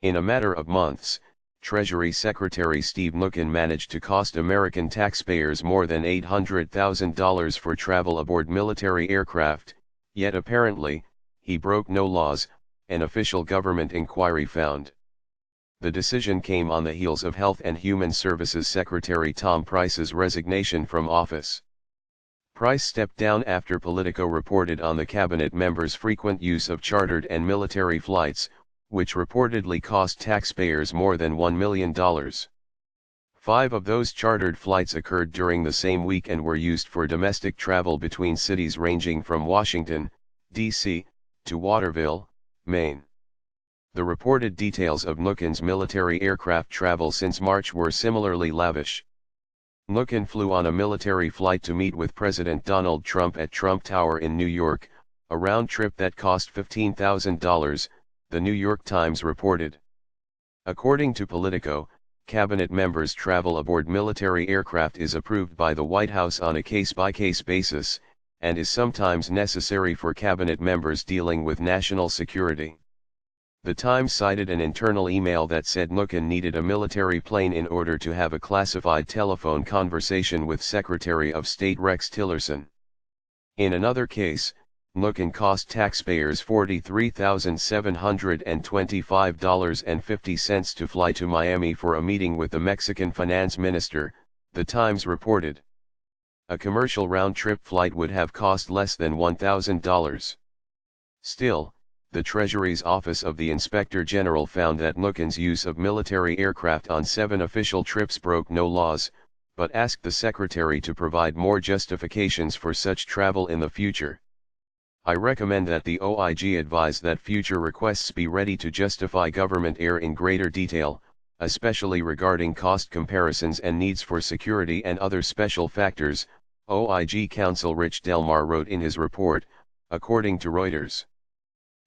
In a matter of months, Treasury Secretary Steve Mnuchin managed to cost American taxpayers more than $800,000 for travel aboard military aircraft, yet apparently, he broke no laws, an official government inquiry found. The decision came on the heels of Health and Human Services Secretary Tom Price's resignation from office. Price stepped down after Politico reported on the cabinet member's frequent use of chartered and military flights, which reportedly cost taxpayers more than $1 million. 5 of those chartered flights occurred during the same week and were used for domestic travel between cities ranging from Washington, D.C., to Waterville, Maine. The reported details of Mnuchin's military aircraft travel since March were similarly lavish. Mnuchin flew on a military flight to meet with President Donald Trump at Trump Tower in New York, a round trip that cost $15,000, the New York Times reported. According to Politico, cabinet members' travel aboard military aircraft is approved by the White House on a case-by-case basis, and is sometimes necessary for cabinet members dealing with national security. The Times cited an internal email that said Mnuchin needed a military plane in order to have a classified telephone conversation with Secretary of State Rex Tillerson. In another case, Mnuchin cost taxpayers $43,725.50 to fly to Miami for a meeting with the Mexican finance minister, the Times reported. A commercial round-trip flight would have cost less than $1,000. Still, the Treasury's Office of the Inspector General found that Mnuchin's use of military aircraft on 7 official trips broke no laws, but asked the Secretary to provide more justifications for such travel in the future. I recommend that the OIG advise that future requests be ready to justify government air in greater detail, especially regarding cost comparisons and needs for security and other special factors, OIG counsel Rich Delmar wrote in his report, according to Reuters.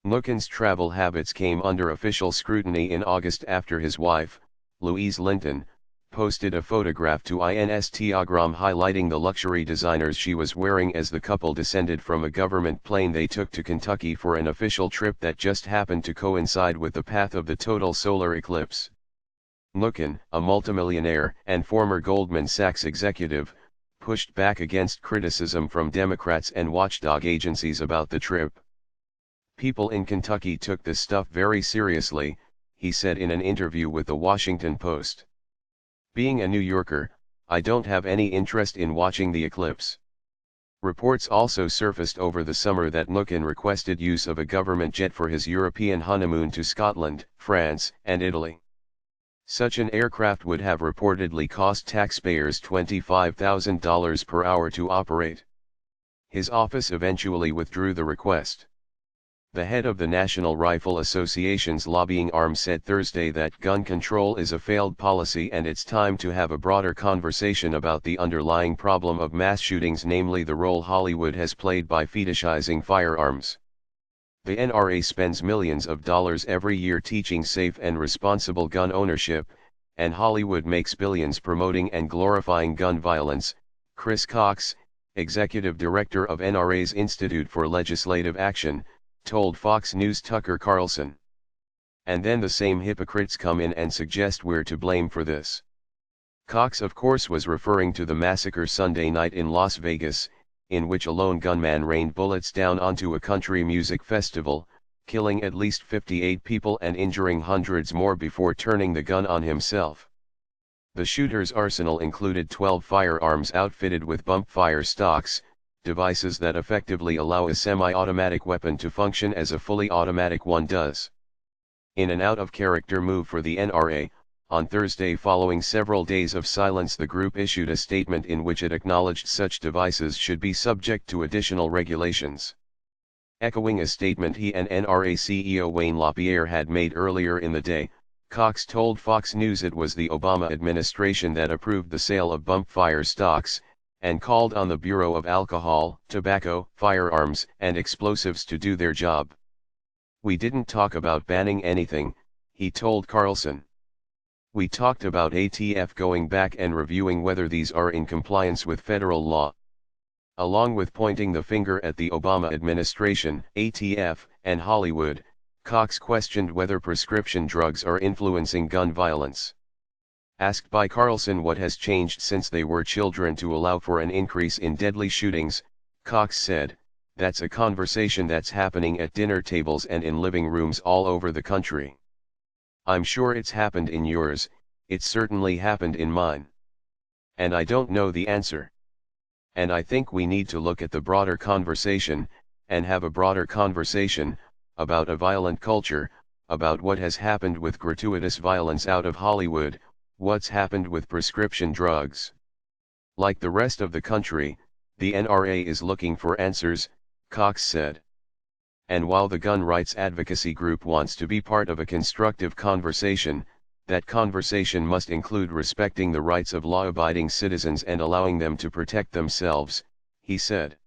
Mnuchin's travel habits came under official scrutiny in August after his wife, Louise Linton, posted a photograph to Instagram highlighting the luxury designers she was wearing as the couple descended from a government plane they took to Kentucky for an official trip that just happened to coincide with the path of the total solar eclipse. Mnuchin, a multimillionaire and former Goldman Sachs executive, pushed back against criticism from Democrats and watchdog agencies about the trip. "People in Kentucky took this stuff very seriously," he said in an interview with the Washington Post. "Being a New Yorker, I don't have any interest in watching the eclipse." Reports also surfaced over the summer that Mnuchin requested use of a government jet for his European honeymoon to Scotland, France, and Italy. Such an aircraft would have reportedly cost taxpayers $25,000 per hour to operate. His office eventually withdrew the request. The head of the National Rifle Association's lobbying arm said Thursday that gun control is a failed policy and it's time to have a broader conversation about the underlying problem of mass shootings, namely the role Hollywood has played by fetishizing firearms. The NRA spends millions of dollars every year teaching safe and responsible gun ownership, and Hollywood makes billions promoting and glorifying gun violence, Chris Cox, executive director of NRA's Institute for Legislative Action, told Fox News' Tucker Carlson. And then the same hypocrites come in and suggest we're to blame for this. Cox of course was referring to the massacre Sunday night in Las Vegas, in which a lone gunman rained bullets down onto a country music festival, killing at least 58 people and injuring hundreds more before turning the gun on himself. The shooter's arsenal included 12 firearms outfitted with bump-fire stocks, devices that effectively allow a semi-automatic weapon to function as a fully automatic one does. In an out-of-character move for the NRA, on Thursday following several days of silence, the group issued a statement in which it acknowledged such devices should be subject to additional regulations. Echoing a statement he and NRA CEO Wayne LaPierre had made earlier in the day, Cox told Fox News it was the Obama administration that approved the sale of bump-fire stocks, and called on the Bureau of Alcohol, Tobacco, Firearms, and Explosives to do their job. "We didn't talk about banning anything," he told Carlson. "We talked about ATF going back and reviewing whether these are in compliance with federal law." Along with pointing the finger at the Obama administration, ATF, and Hollywood, Cox questioned whether prescription drugs are influencing gun violence. Asked by Carlson what has changed since they were children to allow for an increase in deadly shootings, Cox said, "That's a conversation that's happening at dinner tables and in living rooms all over the country. I'm sure it's happened in yours, it's certainly happened in mine. And I don't know the answer. And I think we need to look at the broader conversation, and have a broader conversation, about a violent culture, about what has happened with gratuitous violence out of Hollywood, what's happened with prescription drugs. Like the rest of the country, the NRA is looking for answers," Cox said. And while the gun rights advocacy group wants to be part of a constructive conversation, that conversation must include respecting the rights of law-abiding citizens and allowing them to protect themselves, he said.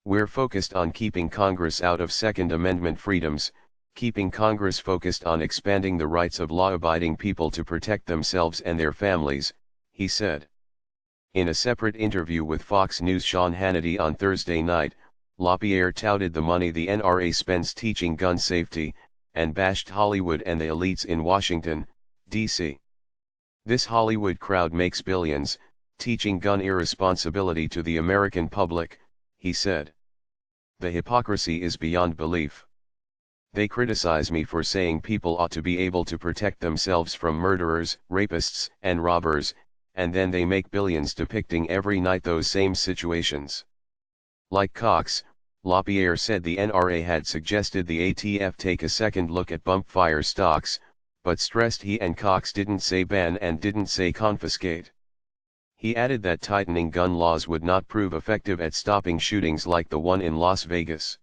"We're focused on keeping Congress out of Second Amendment freedoms, keeping Congress focused on expanding the rights of law-abiding people to protect themselves and their families," he said. In a separate interview with Fox News' Sean Hannity on Thursday night, LaPierre touted the money the NRA spends teaching gun safety, and bashed Hollywood and the elites in Washington, D.C. "This Hollywood crowd makes billions, teaching gun irresponsibility to the American public," he said. "The hypocrisy is beyond belief. They criticize me for saying people ought to be able to protect themselves from murderers, rapists, and robbers, and then they make billions depicting every night those same situations." Like Cox, LaPierre said the NRA had suggested the ATF take a second look at bump fire stocks, but stressed he and Cox didn't say ban and didn't say confiscate. He added that tightening gun laws would not prove effective at stopping shootings like the one in Las Vegas.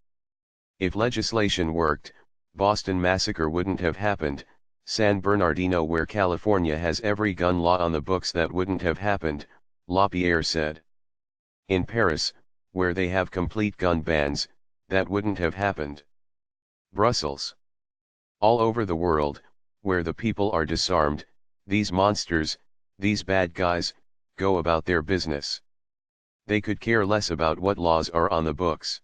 "If legislation worked, Boston Massacre wouldn't have happened, San Bernardino where California has every gun law on the books that wouldn't have happened," LaPierre said. "In Paris, where they have complete gun bans, that wouldn't have happened. Brussels. All over the world, where the people are disarmed, these monsters, these bad guys, go about their business. They could care less about what laws are on the books.